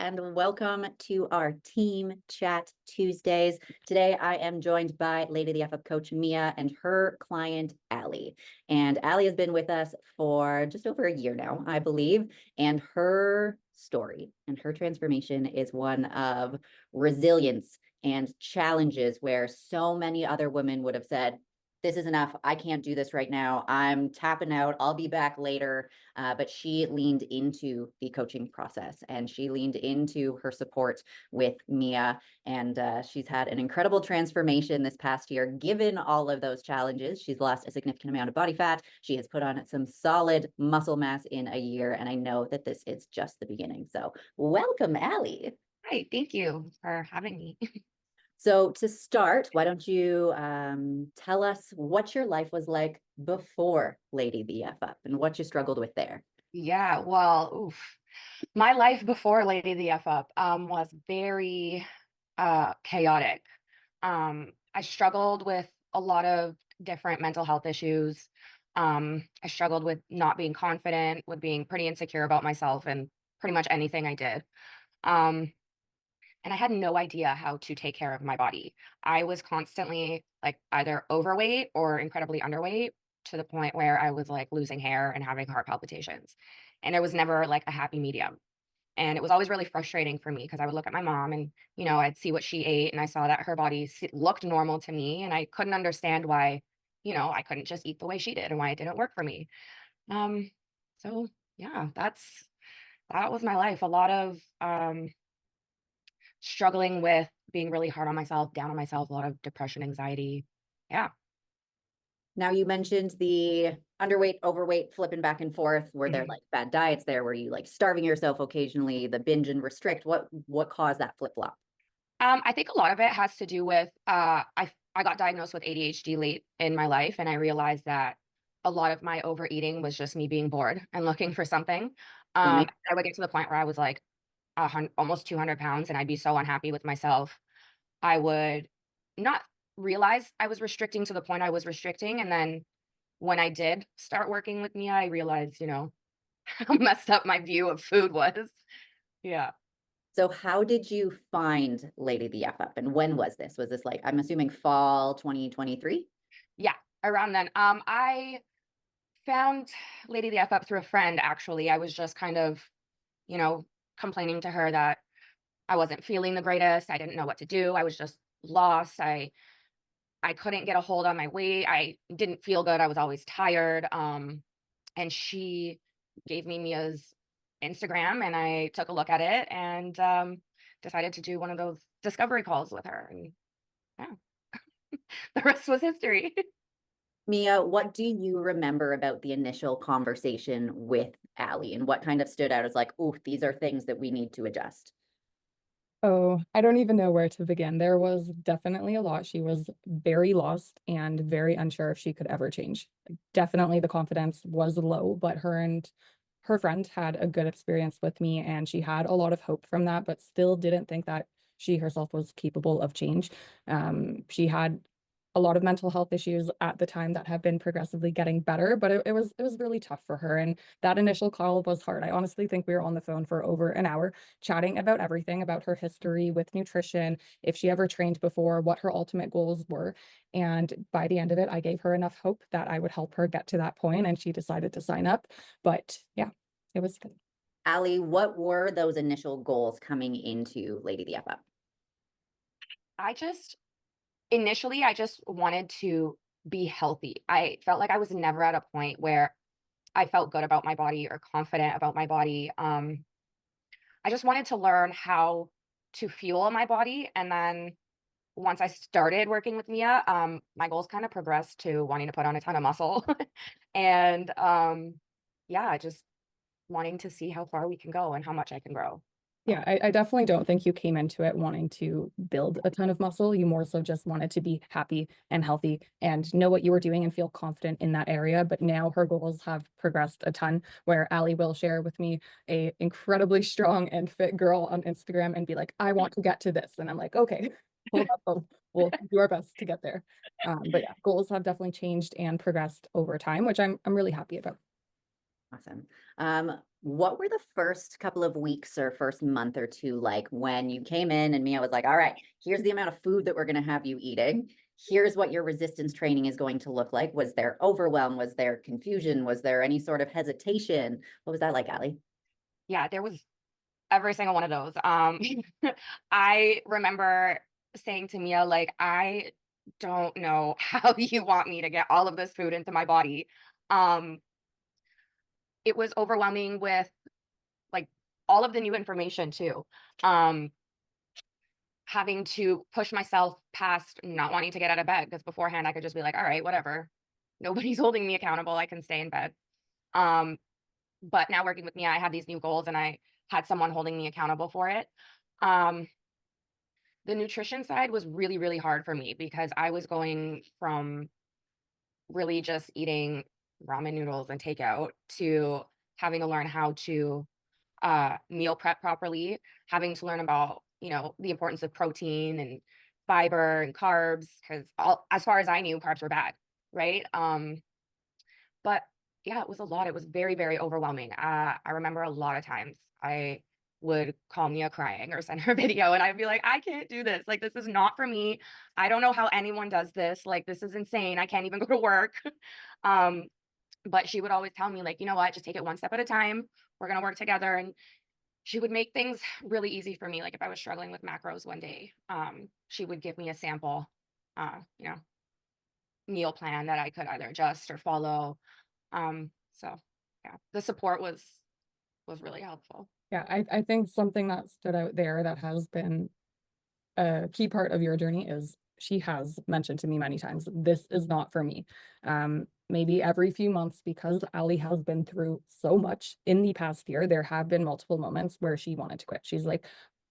and welcome to our Team Chat Tuesdays. Today, I am joined by LadyTheFUp coach Mia and her client, Alie. And Alie has been with us for just over a year now, I believe. And her story and her transformation is one of resilience and challenges where so many other women would have said, this is enough. I can't do this right now. I'm tapping out. I'll be back later. But she leaned into the coaching process and she leaned into her support with Mia. And she's had an incredible transformation this past year, given all of those challenges. She's lost a significant amount of body fat. She has put on some solid muscle mass in a year. And I know that this is just the beginning. So welcome, Alie. Hi, thank you for having me. So to start, why don't you tell us what your life was like before LadyTheFUp and what you struggled with there? Yeah, well, my life before Lady the F Up was very chaotic. I struggled with a lot of different mental health issues. I struggled with not being confident, with being pretty insecure about myself and pretty much anything I did. Um, and I had no idea how to take care of my body. I was constantly like either overweight or incredibly underweight to the point where I was like losing hair and having heart palpitations. And there was never like a happy medium. And it was always really frustrating for me because I would look at my mom and, I'd see what she ate and I saw that her body looked normal to me. And I couldn't understand why, I couldn't just eat the way she did and why it didn't work for me. Um, so yeah, that was my life. A lot of struggling with being really hard on myself, down on myself, a lot of depression, anxiety. Yeah. Now you mentioned the underweight, overweight, flipping back and forth. Were there Mhm. like bad diets there? Were you like starving yourself occasionally, the binge and restrict? What caused that flip flop? I think a lot of it has to do with I got diagnosed with ADHD late in my life, and I realized that a lot of my overeating was just me being bored and looking for something. That makes I would get to the point where I was like almost 200 pounds, and I'd be so unhappy with myself. I would not realize I was restricting to the point I was restricting, and then when I did start working with Mia, I realized, how messed up my view of food was. Yeah. So how did you find LadyTheFUp and when was this? Was this like, I'm assuming fall 2023? Yeah, around then. I found Lady the F Up through a friend, actually. I was just kind of, you know, complaining to her that I wasn't feeling the greatest. I didn't know what to do. I was just lost. I couldn't get a hold on my weight. I didn't feel good. I was always tired. And she gave me Mia's Instagram and I took a look at it and decided to do one of those discovery calls with her. And yeah, the rest was history. Mia, what do you remember about the initial conversation with Alie and what kind of stood out as like, oh, these are things that we need to adjust? Oh, I don't even know where to begin. There was definitely a lot. She was very lost and very unsure if she could ever change. Like, definitely the confidence was low, but her and her friend had a good experience with me and she had a lot of hope from that, but still didn't think that she herself was capable of change. She had a lot of mental health issues at the time that have been progressively getting better, but it was really tough for her. And that initial call was hard. I honestly think we were on the phone for over an hour chatting about everything, about her history with nutrition, if she ever trained before, what her ultimate goals were. And by the end of it, I gave her enough hope that I would help her get to that point, and she decided to sign up. But yeah, it was good. Alie, what were those initial goals coming into LadyTheFUp? I just initially I just wanted to be healthy. I felt like I was never at a point where I felt good about my body or confident about my body. I just wanted to learn how to fuel my body. And then once I started working with Mia, my goals kind of progressed to wanting to put on a ton of muscle. And yeah, just wanting to see how far we can go and how much I can grow. Yeah, I definitely don't think you came into it wanting to build a ton of muscle. You more so just wanted to be happy and healthy and know what you were doing and feel confident in that area. But now her goals have progressed a ton, where Alie will share with me a incredibly strong and fit girl on Instagram and be like, I want to get to this. And I'm like, okay, hold up, we'll do our best to get there. But yeah, goals have definitely changed and progressed over time, which I'm really happy about. Awesome. What were the first couple of weeks or first month or two like when you came in and Mia was like, all right, here's the amount of food that we're going to have you eating. Here's what your resistance training is going to look like. Was there overwhelm? Was there confusion? Was there any sort of hesitation? What was that like, Alie? Yeah, there was every single one of those. I remember saying to Mia, like, I don't know how you want me to get all of this food into my body. Um, it was overwhelming with like all of the new information too. Um, Having to push myself past not wanting to get out of bed because beforehand I could just be like, all right, whatever. Nobody's holding me accountable. I can stay in bed. Um, but now working with Mia, I had these new goals and I had someone holding me accountable for it. Um, the nutrition side was really, really hard for me because I was going from really just eating ramen noodles and takeout to having to learn how to meal prep properly, having to learn about, the importance of protein and fiber and carbs, because as far as I knew, carbs were bad, right? But yeah, it was a lot. It was very, very overwhelming. I remember a lot of times I would call Mia crying or send her a video and I'd be like, I can't do this. Like, this is not for me. I don't know how anyone does this. Like, this is insane. I can't even go to work. um, but she would always tell me, like, you know what, just take it one step at a time. We're going to work together. And she would make things really easy for me. Like if I was struggling with macros one day, she would give me a sample, uh, you know, meal plan that I could either adjust or follow. So yeah, the support was really helpful. Yeah, I think something that stood out there that has been a key part of your journey is she has mentioned to me many times, this is not for me. Maybe every few months, because Alie has been through so much in the past year, there have been multiple moments where she wanted to quit. She's like,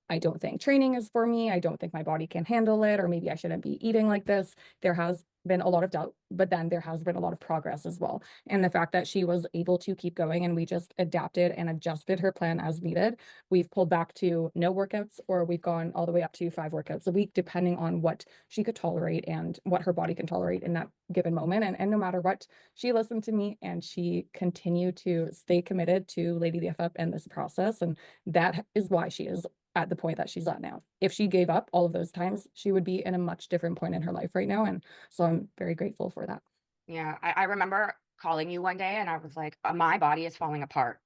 I don't think training is for me. I don't think my body can handle it, or maybe I shouldn't be eating like this. There has been a lot of doubt, but then there has been a lot of progress as well. And the fact that she was able to keep going and we just adapted and adjusted her plan as needed. We've pulled back to no workouts, or we've gone all the way up to 5 workouts a week, depending on what she could tolerate and what her body can tolerate in that given moment. And no matter what, she listened to me and she continued to stay committed to Lady the FUp and this process. And that is why she is at the point that she's at now. If she gave up all of those times, she would be in a much different point in her life right now. And so I'm very grateful for that. Yeah, I remember calling you one day and I was like, my body is falling apart.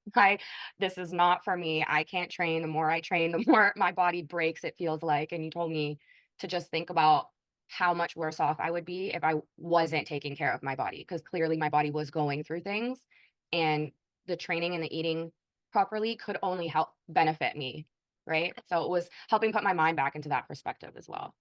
This is not for me. I can't train. The more I train, the more my body breaks, it feels like. And you told me to just think about how much worse off I would be if I wasn't taking care of my body, because clearly my body was going through things and the training and the eating properly could only help benefit me. Right. So it was helping put my mind back into that perspective as well.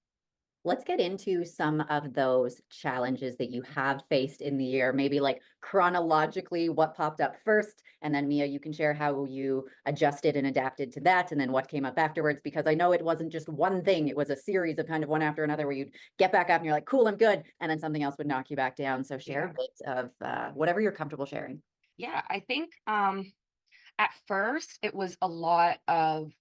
Let's get into some of those challenges that you have faced in the year, maybe like chronologically what popped up first. And then Mia, you can share how you adjusted and adapted to that and then what came up afterwards, because I know it wasn't just one thing. It was a series of kind of one after another where you'd get back up and you're like, cool, I'm good. And then something else would knock you back down. So share a bit of whatever you're comfortable sharing. Yeah, I think at first it was a lot of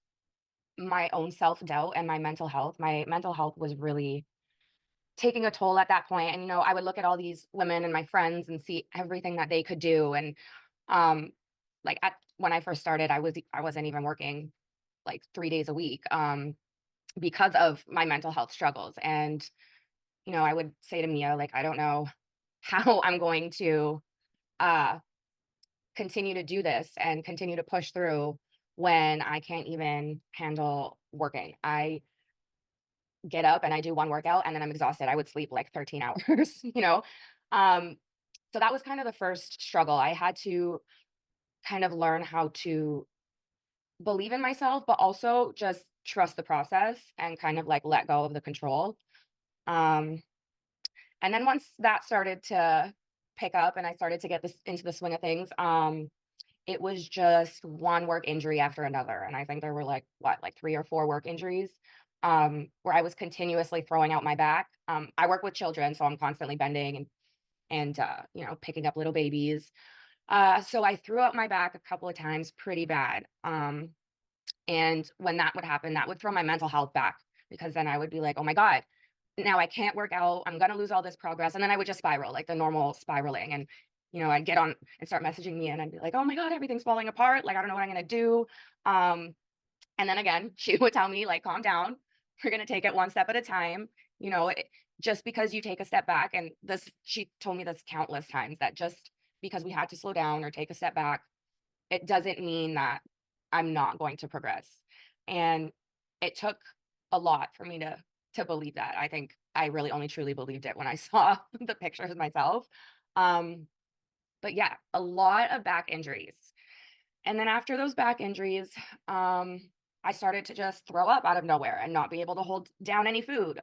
my own self-doubt and my mental health. My mental health was really taking a toll at that point. And, I would look at all these women and my friends and see everything that they could do. And um, like when I first started, I wasn't even working like 3 days a week because of my mental health struggles. And, I would say to Mia, like, I don't know how I'm going to uh continue to do this and continue to push through when I can't even handle working. I get up and I do one workout and then I'm exhausted. I would sleep like 13 hours. Um, so that was kind of the first struggle. I had to kind of learn how to believe in myself, but also just trust the process and kind of like let go of the control. Um, and then once that started to pick up and I started to get this into the swing of things, it was just one work injury after another, and I think there were, like 3 or 4 work injuries, where I was continuously throwing out my back. I work with children, so I'm constantly bending and picking up little babies. So I threw out my back a couple of times pretty bad, and when that would happen, that would throw my mental health back because then I would be like, "Oh my god, now I can't work out. I'm gonna lose all this progress," and then I would just spiral, like the normal spiraling, and, I'd get on and start messaging me and I'd be like, oh my God, everything's falling apart. Like, I don't know what I'm going to do. And then again, she would tell me, like, calm down. We're going to take it one step at a time. Just because you take a step back, and she told me this countless times, that just because we had to slow down or take a step back, it doesn't mean that I'm not going to progress. And it took a lot for me to believe that. I think I really only truly believed it when I saw the pictures myself. But yeah, a lot of back injuries. And then after those back injuries, I started to just throw up out of nowhere and not be able to hold down any food.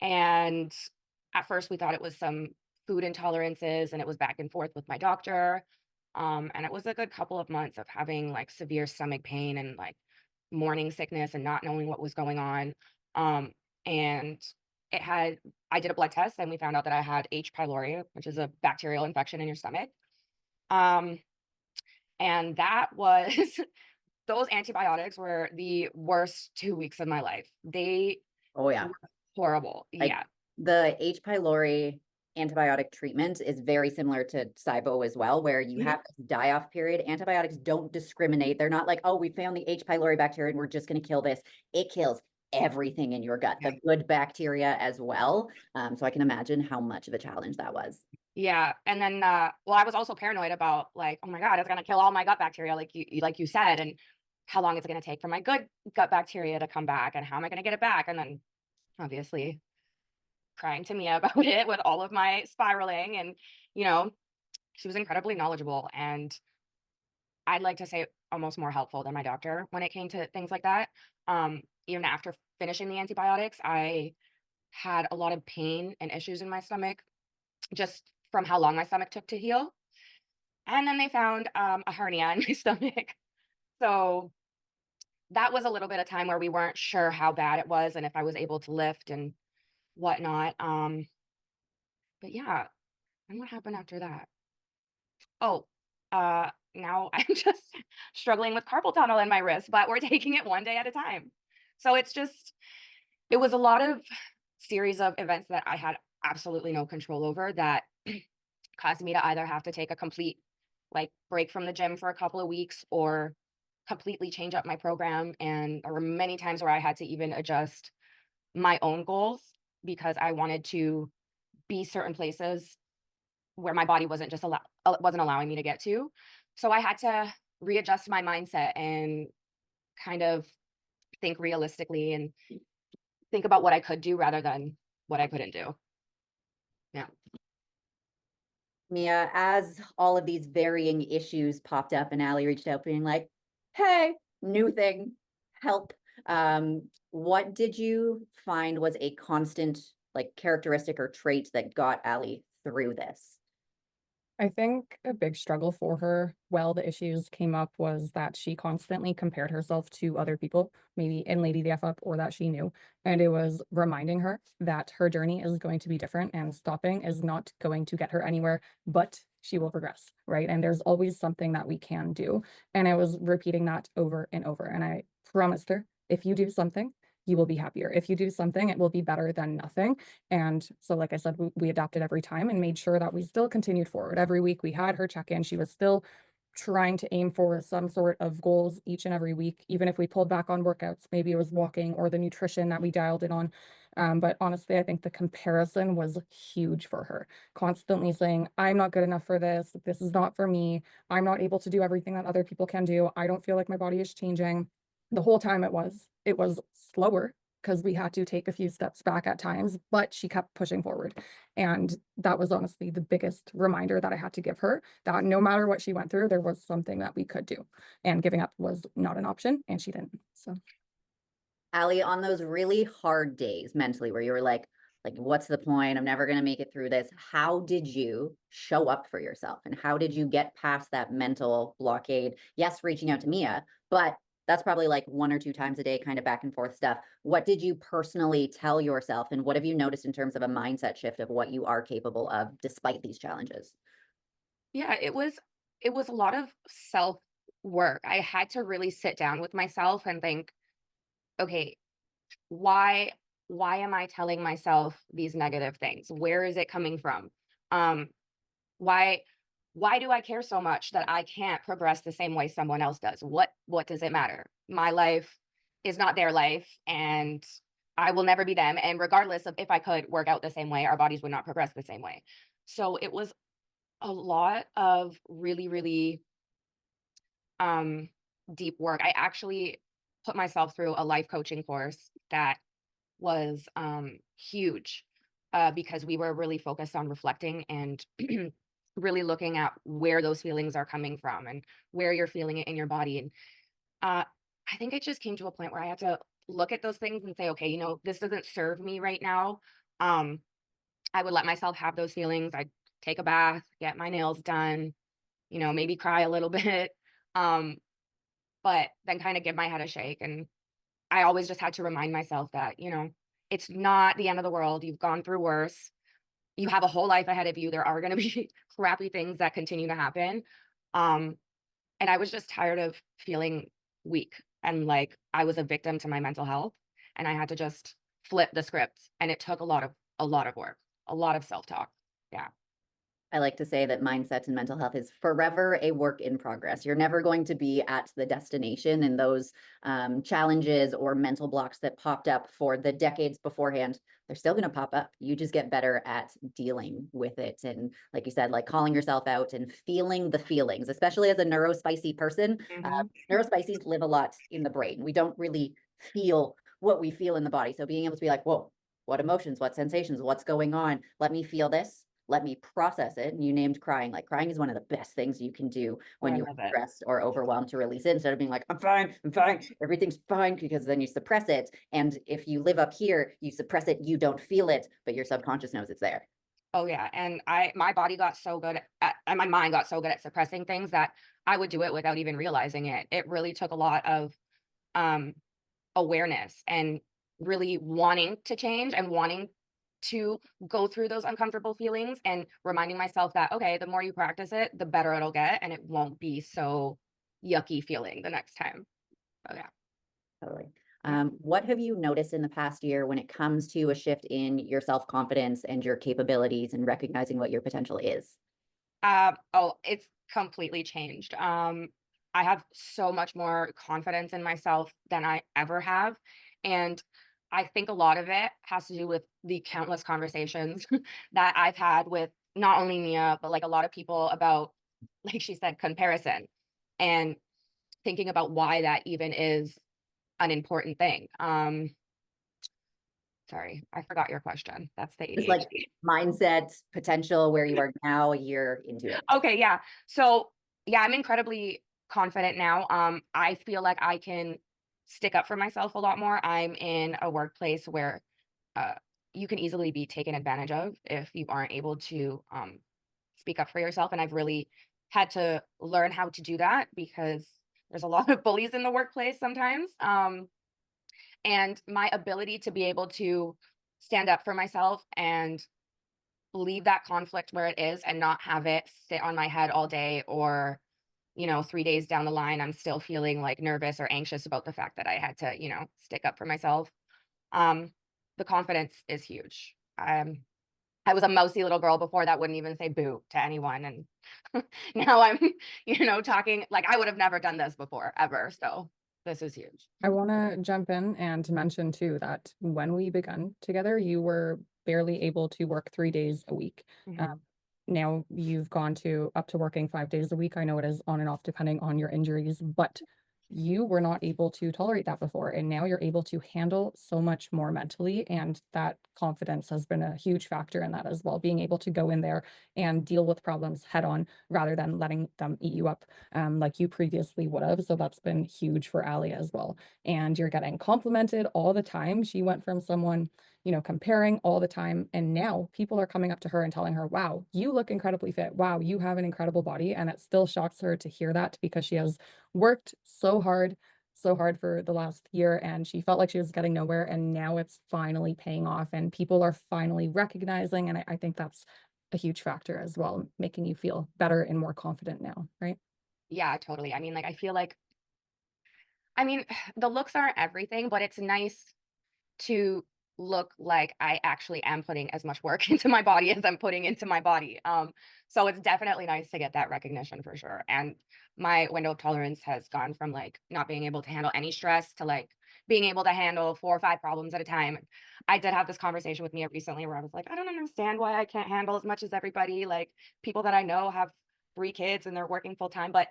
And at first we thought it was some food intolerances, and it was back and forth with my doctor. And it was a good couple of months of having like severe stomach pain and like morning sickness and not knowing what was going on. And I did a blood test and we found out that I had H. pylori, which is a bacterial infection in your stomach. Um, and that was, those antibiotics were the worst 2 weeks of my life. They Oh yeah. were horrible. Like Yeah. the H. pylori antibiotic treatment is very similar to SIBO as well, where you have this die-off period. Antibiotics don't discriminate. They're not like, oh, we found the H. pylori bacteria and we're just going to kill this. It kills everything in your gut, the good bacteria as well. So I can imagine how much of a challenge that was. Yeah. And then, well, I was also paranoid about like, oh my God, it's going to kill all my gut bacteria, like you said, and how long is it going to take for my good gut bacteria to come back, and how am I going to get it back? And then obviously crying to Mia about it with all of my spiraling. And, she was incredibly knowledgeable, and I'd like to say almost more helpful than my doctor when it came to things like that. Even after finishing the antibiotics, I had a lot of pain and issues in my stomach just from how long my stomach took to heal. And then they found a hernia in my stomach. So that was a little bit of time where we weren't sure how bad it was and if I was able to lift and whatnot. But yeah, and what happened after that? Oh, now I'm just struggling with carpal tunnel in my wrist, but we're taking it one day at a time. So it was a lot of series of events that I had absolutely no control over that caused me to either have to take a complete like break from the gym for a couple of weeks or completely change up my program. And there were many times where I had to even adjust my own goals because I wanted to be certain places where my body wasn't allowing me to get to. So I had to readjust my mindset and kind of think realistically and think about what I could do rather than what I couldn't do. Yeah. Mia, as all of these varying issues popped up and Alie reached out being like, hey, new thing, help. What did you find was a constant like characteristic or trait that got Alie through this? I think a big struggle for her while the issues came up was that she constantly compared herself to other people, maybe in LadyTheFUp or that she knew. And it was reminding her that her journey is going to be different and stopping is not going to get her anywhere, but she will progress, right? And there's always something that we can do. And I was repeating that over and over. And I promised her, if you do something, you will be happier. If you do something, it will be better than nothing. And so, like I said, we adapted every time and made sure that we still continued forward. Every week we had her check in. She was still trying to aim for some sort of goals each and every week, even if we pulled back on workouts. Maybe it was walking or the nutrition that we dialed in on. But honestly, I think the comparison was huge for her. Constantly saying, I'm not good enough for this. This is not for me. I'm not able to do everything that other people can do. I don't feel like my body is changing. The whole time it was slower because we had to take a few steps back at times, but she kept pushing forward. And that was honestly the biggest reminder that I had to give her, that no matter what she went through, there was something that we could do. And giving up was not an option, and she didn't. So Alie, on those really hard days mentally where you were like, what's the point? I'm never going to make it through this. How did you show up for yourself? And how did you get past that mental blockade? Yes, reaching out to Mia, but that's probably like 1 or 2 times a day, kind of back and forth stuff. What did you personally tell yourself? And what have you noticed in terms of a mindset shift of what you are capable of despite these challenges? Yeah, it was a lot of self work. I had to really sit down with myself and think, okay, why why am I telling myself these negative things? Where is it coming from? Um, Why do I care so much that I can't progress the same way someone else does? What does it matter? My life is not their life, and I will never be them. And regardless of if I could work out the same way, our bodies would not progress the same way. So it was a lot of really, really um deep work. I actually put myself through a life coaching course that was huge, because we were really focused on reflecting and really looking at where those feelings are coming from and where you're feeling it in your body. And uh, I think it just came to a point where I had to look at those things and say, okay, this doesn't serve me right now. Um, I would let myself have those feelings. I'd take a bath, get my nails done, maybe cry a little bit, um, but then kind of give my head a shake. And I always just had to remind myself that, it's not the end of the world. You've gone through worse. You have a whole life ahead of you. There are going to be crappy things that continue to happen. Um, and I was just tired of feeling weak and like I was a victim to my mental health. And I had to just flip the script. And it took a lot of work, a lot of self-talk. Yeah. I like to say that mindset and mental health is forever a work in progress. You're never going to be at the destination, and those challenges or mental blocks that popped up for the decades beforehand, they're still going to pop up. You just get better at dealing with it. And like you said, like calling yourself out and feeling the feelings, especially as a neurospicy person. Mhm. Neurospicies live a lot in the brain. We don't really feel what we feel in the body. So being able to be like, whoa, what emotions, what sensations, what's going on? Let me feel this, let me process it. And you named crying. Like crying is one of the best things you can do Oh, when I you're love it. stressed or overwhelmed, to release it instead of being like, I'm fine, everything's fine, because then you suppress it. And if you live up here, you suppress it, you don't feel it, but your subconscious knows it's there. Oh yeah, and my body got so good and my mind got so good at suppressing things that I would do it without even realizing it. It really took a lot of um awareness and really wanting to change and wanting to go through those uncomfortable feelings and reminding myself that okay, the more you practice it, the better it'll get and it won't be so yucky feeling the next time. Oh yeah. Totally. Yeah. What have you noticed in the past year when it comes to a shift in your self-confidence and your capabilities and recognizing what your potential is? Oh, it's completely changed. I have so much more confidence in myself than I ever have. And I think a lot of it has to do with the countless conversations that I've had with not only Mia, but like a lot of people about, like she said, comparison and thinking about why that even is an important thing. Sorry, I forgot your question. That's the Just like ADHD. mindset, potential, where you are now a year into it. Okay, yeah. So, yeah, I'm incredibly confident now. I feel like I can stick up for myself a lot more. I'm in a workplace where uh, you can easily be taken advantage of if you aren't able to speak up for yourself. And I've really had to learn how to do that because there's a lot of bullies in the workplace sometimes. And my ability to be able to stand up for myself and leave that conflict where it is and not have it sit on my head all day or 3 days down the line I'm still feeling like nervous or anxious about the fact that I had to stick up for myself. um the confidence is huge. I was a mousy little girl before that wouldn't even say boo to anyone, and now I'm talking like I would have never done this before ever, so this is huge. I want to jump in and to mention too that when we begun together, you were barely able to work 3 days a week. Mhm. Now you've gone to up to working 5 days a week. I know it is on and off depending on your injuries, but you were not able to tolerate that before. And now you're able to handle so much more mentally. And that confidence has been a huge factor in that as well. Being able to go in there and deal with problems head on rather than letting them eat you up like you previously would have. So that's been huge for Alie as well. And you're getting complimented all the time. She went from someone, comparing all the time. And now people are coming up to her and telling her, wow, you look incredibly fit. Wow, you have an incredible body. And it still shocks her to hear that because she has worked so hard for the last year and she felt like she was getting nowhere. And now it's finally paying off and people are finally recognizing. And I think that's a huge factor as well, making you feel better and more confident now, right? Yeah, totally. I mean, like I feel like the looks aren't everything, but it's nice to look like I actually am putting as much work into my body as I'm putting into my body. So it's definitely nice to get that recognition for sure. And my window of tolerance has gone from like not being able to handle any stress to like being able to handle 4 or 5 problems at a time. I did have this conversation with Mia recently where I was like, I don't understand why I can't handle as much as everybody. Like people that I know have 3 kids and they're working full time, but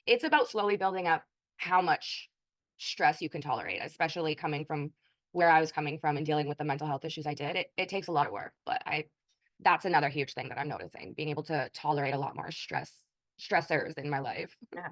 it's about slowly building up how much stress you can tolerate, especially coming from where I was coming from and dealing with the mental health issues I did. It takes a lot of work, but that's another huge thing that I'm noticing, being able to tolerate a lot more stressors in my life. Yeah.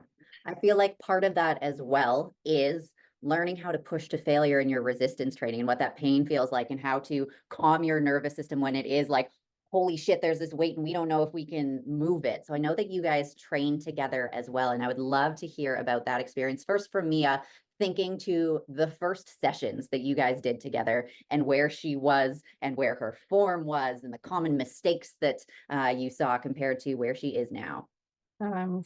I feel like part of that as well is learning how to push to failure in your resistance training and what that pain feels like and how to calm your nervous system when it is like, holy shit, there's this weight and we don't know if we can move it. So I know that you guys train together as well. And I would love to hear about that experience. First from Mia, thinking to the first sessions that you guys did together and where she was and where her form was and the common mistakes that you saw compared to where she is now.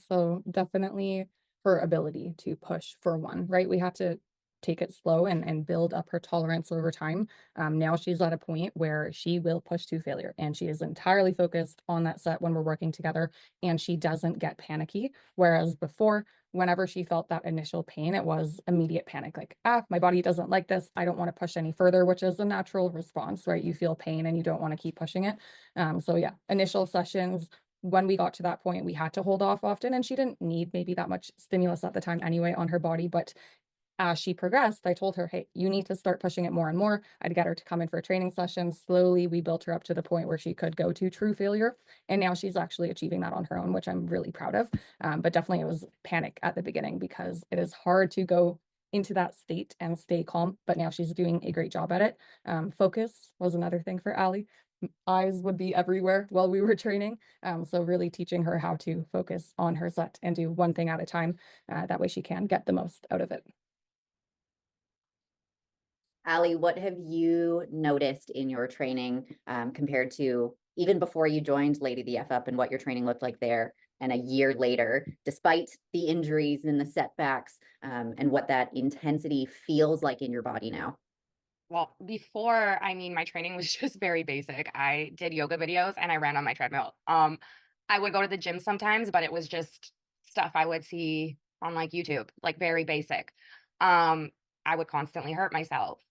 So definitely her ability to push for one, right? We have to take it slow and build up her tolerance over time. Now she's at a point where she will push to failure and she is entirely focused on that set when we're working together and she doesn't get panicky. Whereas before, whenever she felt that initial pain, it was immediate panic, like, my body doesn't like this. I don't want to push any further, which is a natural response, right? You feel pain and you don't want to keep pushing it. So yeah, initial sessions, when we got to that point, we had to hold off often, and she didn't need maybe that much stimulus at the time anyway on her body. But as she progressed, I told her, hey, you need to start pushing it more and more. I'd get her to come in for a training session. Slowly, we built her up to the point where she could go to true failure. And now she's actually achieving that on her own, which I'm really proud of. But definitely it was panic at the beginning because it is hard to go into that state and stay calm. But now she's doing a great job at it. Focus was another thing for Alie. Eyes would be everywhere while we were training. So really teaching her how to focus on her set and do one thing at a time. That way she can get the most out of it. Alie, what have you noticed in your training compared to even before you joined Lady the F Up and what your training looked like there and a year later, despite the injuries and the setbacks and what that intensity feels like in your body now? Well, before, I mean, my training was just very basic. I did yoga videos and I ran on my treadmill. I would go to the gym sometimes, but it was just stuff I would see on like YouTube, like very basic. Um, I would constantly hurt myself.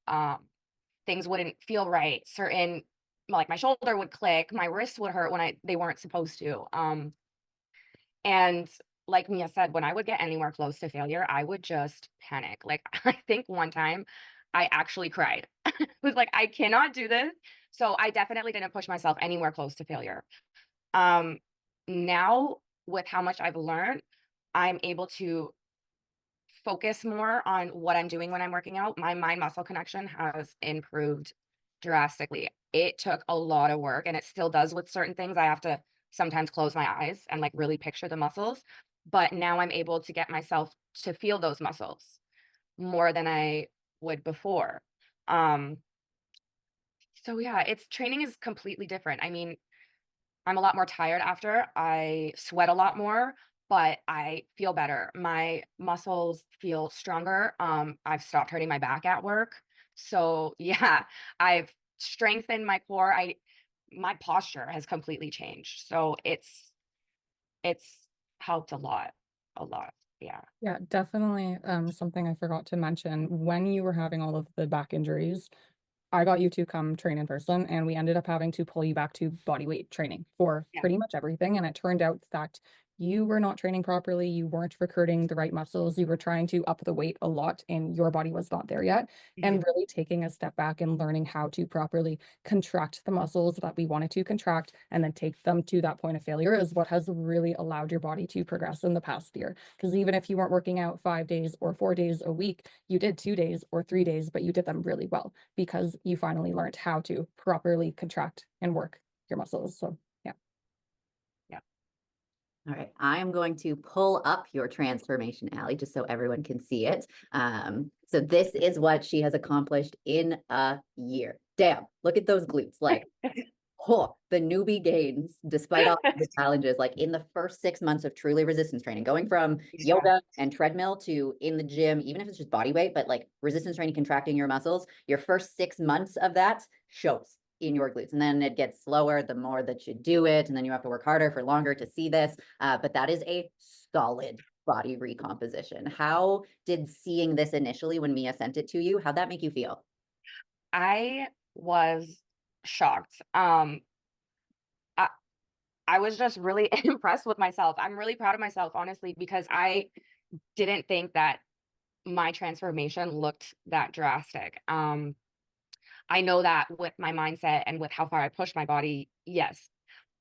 Things wouldn't feel right. Certain, like my shoulder would click, my wrists would hurt when they weren't supposed to. And like Mia said, when I would get anywhere close to failure, I would just panic. Like I think one time I actually cried. Was like, I cannot do this. So I definitely didn't push myself anywhere close to failure. Um, Now with how much I've learned, I'm able to focus more on what I'm doing when I'm working out. My mind muscle connection has improved drastically. It took a lot of work and it still does with certain things. I have to sometimes close my eyes and like really picture the muscles. But now I'm able to get myself to feel those muscles more than I would before. Um, so yeah, it's training is completely different. I mean, I'm a lot more tired after. I sweat a lot more, but I feel better. My muscles feel stronger. I've stopped hurting my back at work. So yeah, I've strengthened my core. My posture has completely changed. So it's helped a lot. A lot. Yeah. Yeah, definitely. Something I forgot to mention when you were having all of the back injuries, I got you to come train in person, and we ended up having to pull you back to body weight training for Yeah. pretty much everything. And it turned out that you were not training properly, you weren't recruiting the right muscles, you were trying to up the weight a lot, and your body was not there yet. Mhm. And really taking a step back and learning how to properly contract the muscles that we wanted to contract and then take them to that point of failure is what has really allowed your body to progress in the past year. Because even if you weren't working out 5 days or 4 days a week, you did 2 days or 3 days, but you did them really well because you finally learned how to properly contract and work your muscles. So yeah. Yeah. All right, I am going to pull up your transformation, Alie, just so everyone can see it. So this is what she has accomplished in a year. Damn, look at those glutes. Like, the newbie gains, despite all the challenges, like in the first 6 months of truly resistance training, going from Yeah. yoga and treadmill to in the gym, even if it's just body weight, but like resistance training, contracting your muscles, your first 6 months of that shows in your glutes. And then it gets slower the more that you do it. And then you have to work harder for longer to see this. But that is a solid body recomposition. How did seeing this initially when Mia sent it to you, how'd that make you feel? I was shocked. I, I was just really impressed with myself. I'm really proud of myself, honestly, because I didn't think that my transformation looked that drastic. I know that with my mindset and with how far I pushed my body, yes.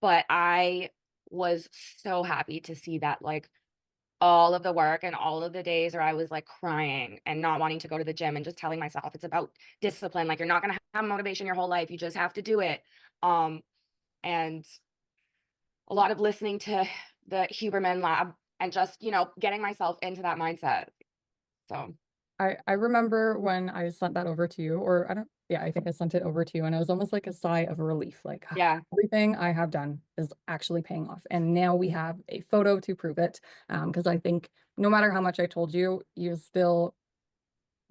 But I was so happy to see that, like, all of the work and all of the days where I was like crying and not wanting to go to the gym and just telling myself it's about discipline. Like, you're not gonna have motivation your whole life. You just have to do it. And a lot of listening to the Huberman Lab and just, getting myself into that mindset. So I remember when I sent that over to you, or I don't, yeah, I think I sent it over to you, and it was almost like a sigh of relief, like, "Ah, yeah, everything I have done is actually paying off." And now we have a photo to prove it. Because I think no matter how much I told you, you still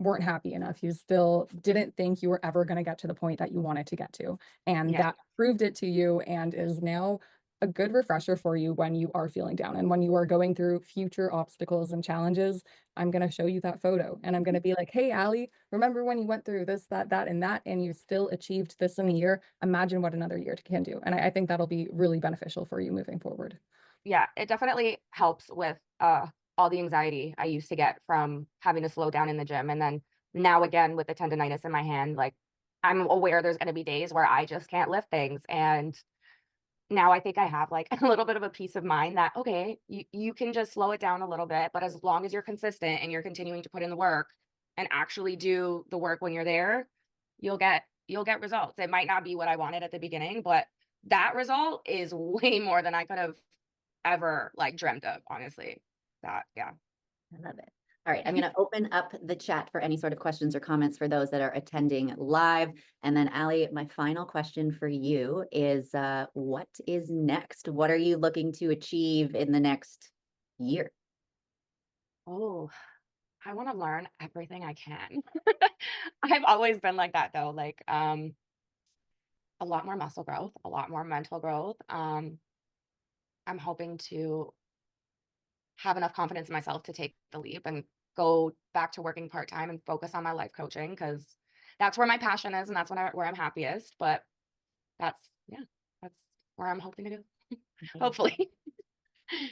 weren't happy enough. You still didn't think you were ever going to get to the point that you wanted to get to. And yeah, that proved it to you and is now a good refresher for you when you are feeling down and when you are going through future obstacles and challenges. I'm going to show you that photo and I'm going to be like, "Hey, Alie, remember when you went through this, that, and you still achieved this in a year? Imagine what another year can do." And I think that'll be really beneficial for you moving forward. yeah. It definitely helps with all the anxiety I used to get from having to slow down in the gym. And then now again with the tendonitis in my hand, like, I'm aware there's gonna be days where I just can't lift things. And now I think I have like a little bit of a peace of mind that, okay, you can just slow it down a little bit, but as long as you're consistent and you're continuing to put in the work and actually do the work when you're there, you'll get results. It might not be what I wanted at the beginning, but that result is way more than I could have ever like dreamt of, honestly. That, yeah. I love it. All right, I'm going to open up the chat for any sort of questions or comments for those that are attending live. And then, Alie, my final question for you is what is next? What are you looking to achieve in the next year? Oh, I want to learn everything I can. I've always been like that though, like a lot more muscle growth, a lot more mental growth. I'm hoping to have enough confidence in myself to take the leap and go back to working part-time and focus on my life coaching because that's where my passion is and that's where I'm happiest. But that's, yeah, that's where I'm hoping to go. Hopefully.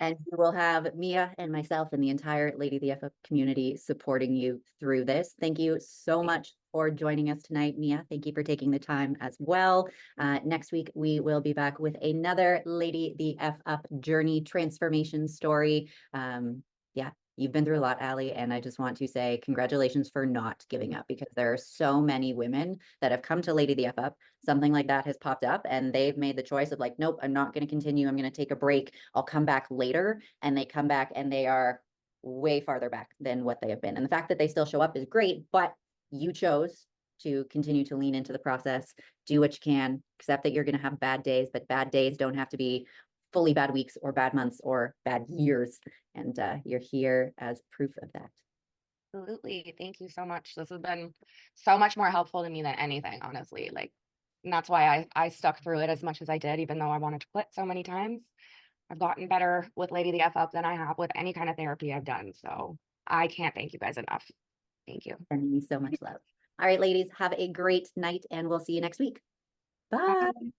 And you will have Mia and myself and the entire Lady the FUp community supporting you through this. Thank you so much for joining us tonight, Mia. Thank you for taking the time as well. Next week, we will be back with another Lady the FUp journey transformation story. Yeah, you've been through a lot, Alie, and I just want to say congratulations for not giving up because there are so many women that have come to Lady the FUp. Something like that has popped up and they've made the choice of like, nope, I'm not going to continue. I'm going to take a break. I'll come back later. And they come back and they are way farther back than what they have been. And the fact that they still show up is great, but you chose to continue to lean into the process, do what you can, accept that you're going to have bad days, but bad days don't have to be fully bad weeks or bad months or bad years. And you're here as proof of that. Absolutely. Thank you so much. This has been so much more helpful to me than anything, honestly. Like, and that's why I stuck through it as much as I did, even though I wanted to quit so many times. I've gotten better with Lady the FUp than I have with any kind of therapy I've done. So I can't thank you guys enough. Thank you. Sending you so much love. All right, ladies, have a great night and we'll see you next week. Bye. Bye.